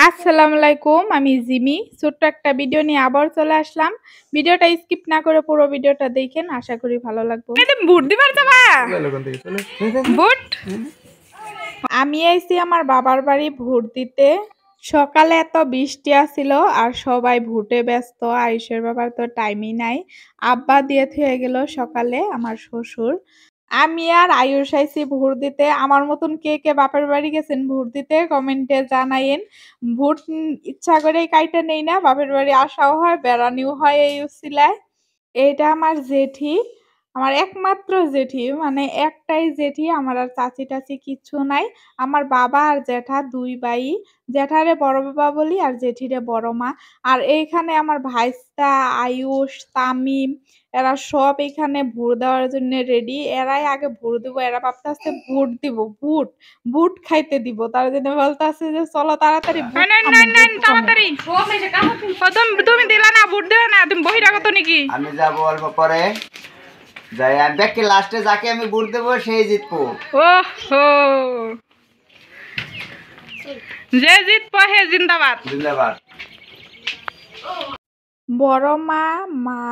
আসসালামু আলাইকুম, আমি জিমি। ছোট্ট একটা ভিডিও নিয়ে আবার চলে আসলাম। ভিডিওটা স্কিপ না করে পুরো ভিডিওটা দেখেন, আশা করি ভালো লাগবে। তুমি ভোট দিবার যাবা? ভোট? আমি আইছি আমার বাবার বাড়ি ভোট দিতে। সকালে এত বৃষ্টি আসছিল আর সবাই ভোটে ব্যস্ত। আয়ুষের বাবার তো টাইমই নাই। আব্বা দিয়ে থুয়ে গেল সকালে আমার শ্বশুর। আমি আর আয়ুষ আইছি ভোট দিতে। আমার মতন কে কে বাপের বাড়ি গেছেন ভোট দিতে কমেন্টে জানাইয়েন। ভোট ইচ্ছা করেই কাইটা নেই না, বাপের বাড়ি আসাও হয়, বেড়ানিও হয় এই উছিলায়। এইটা আমার জেঠি, আমার একমাত্র জেঠি, মানে একটাই জেঠি, আমার আর চাচি-টাচি কিচ্ছু নাই। আমার বাবা আর জ্যাঠা ২ ভাই। জ্যাঠারে বড় বাবা বলি আর জেঠিরে বড় মা। আর এইখানে আমার ভাইস্তা, আয়ুষ, তামিম এরা সব এখানে ভোট দেওয়ার জন্য রেডি। এরাই আগে ভোট দিব। এরা ভাবতাছে ভোট দিব, ভুট, ভুট খাইতে দিব। তার জন্য বলতাছে যে চলো তাড়াতাড়ি ভুট খামু, ভুট খামু। তাড়াতাড়ি। তুমি দিলা না, ভোট দিলা না, তুমি বহিরাগত নাকি? আমি যাব অল্প পরে যাই আর দেখি লাস্টে যাকে আমি ভোট দেবো সেই জিতবো। ওহো, যে জিতবো হে জিন্দাবাদ। জিন্দাবাদ। বড় মা, মা,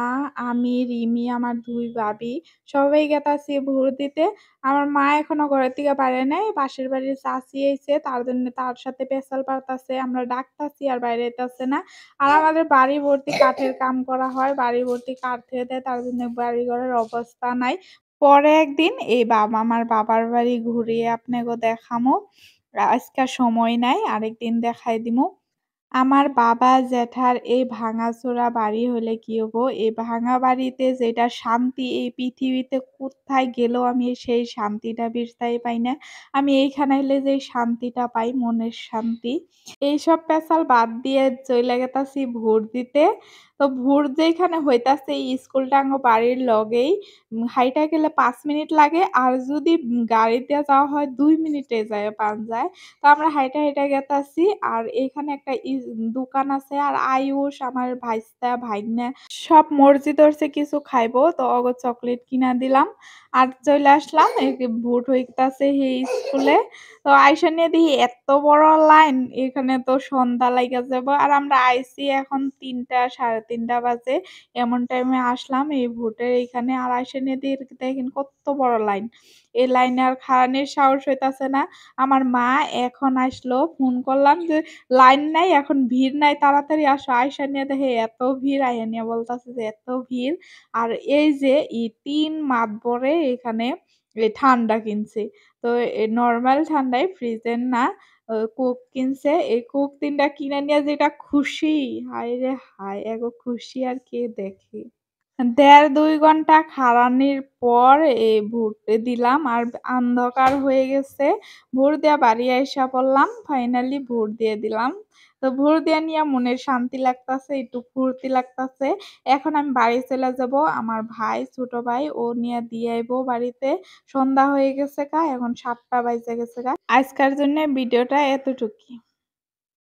আমি, রিমি, আমার ২ ভাবি সবাই গেতাছি ভোট দিতে। আমার মা এখনো ঘরের থেকে বাইরে নাই। পাশের বাড়ির চাচি আইছে, তার জন্য তার সাথে পেঁচাল পারতাছে। আমরা ডাকতাছি আর বাইরে আইতাছে না। আর আমাদের বাড়ি ভর্তি কাঠের কাম করা হয়। বাড়ি ভর্তি কাঠ থুয়ে দেয়, তার জন্য বাড়িঘরের অবস্থা নাই। পরে একদিন এই আমার বাবার বাড়ি ঘুরিয়ে আপনাগো দেখামু। আজকে সময় নাই, আরেকদিন দেখাই দিমু। আমার বাবা জ্যাঠার এই ভাঙাচোরা বাড়ি হলে কি হবো? এই ভাঙা বাড়িতে যেটা শান্তি এই পৃথিবীতে কোথায় গেলেও আমি সেই শান্তিটা বিরতাই পাই না। আমি এইখানে এলে যেই শান্তিটা পাই, মনের শান্তি। এইসব পেঁচাল বাদ দিয়ে চইলা গেতাছি ভোট দিতে। তো ভোট যেইখানে হইতাছে এই স্কুলটা আঙ্গো বাড়ির লগেই। হাইটা গেলে ৫ মিনিট লাগে। আর যদি গাড়িতে যাওয়া হয় ২ মিনিটে যাইয়া পান যায়। তো আমরা হাইটা, হাইটা গেতাছি। আর এইখানে একটা দোকান আছে। আর আয়ুষ, আমার ভাইস্তা, ভাইগনা সব মর্জি-টর্জি কিছু খাইবো। তো ওগো চকলেট কিনা দিলাম। আর চইলা আসলাম। এই যে ভোট হইতাছে সেই স্কুলে। তো আইসা নিয়ে দেখি এত বড় লাইন, এখানে তো সন্ধ্যা লাইগা যাবো। আর আমরা আইছি এখন ৩টা ৩:৩০ বাজে। এমন টাইমে আসলাম এই ভোটের এইখানে। আর আইসা নিয়ে দেখেন কত বড় লাইন। এই লাইনে আর খাড়ানির সাহস হইতাছে না। আমার মা এখন আসলো। ফোন করলাম যে, "লাইন নাই, এখন ভিড় নাই, তাড়াতাড়ি আসো।" আইসা নিয়ে দেখে এত ভিড়, আইয়া নিয়ে বলতাছে যে এত ভিড়। আর এই যে ৩ মাতবরে এখানে ঠান্ডা কিনছে। তো নরমাল ঠান্ডাই, ফ্রিজের না। কোক কিনছে। এই কোক ৩ টা কিনা নিয়া যেটা খুশি, হায়রে হায়! এগো খুশি আর কে দেখে। ১.৫-২ ঘন্টা খাড়ানির পর ভোট দিলাম। আর অন্ধকার হয়ে গেছে। ভোট দেয়া বাড়ি আইসা পড়লাম। ফাইনালি ভোট দিয়ে দিলাম। তো ভোট দেয়া নিয়া মনের শান্তি লাগতাছে, একটু ফুর্তি লাগতাছে। এখন আমি বাড়ি চইলা যাবো। আমার ভাই, ছোট ভাই ও নিয়া দিয়ে আইবো বাড়িতে। সন্ধ্যা হয়ে গেছে এখন ৭টা বাইজা গেছে। আজকের জন্যে ভিডিওটা এতটুকুই।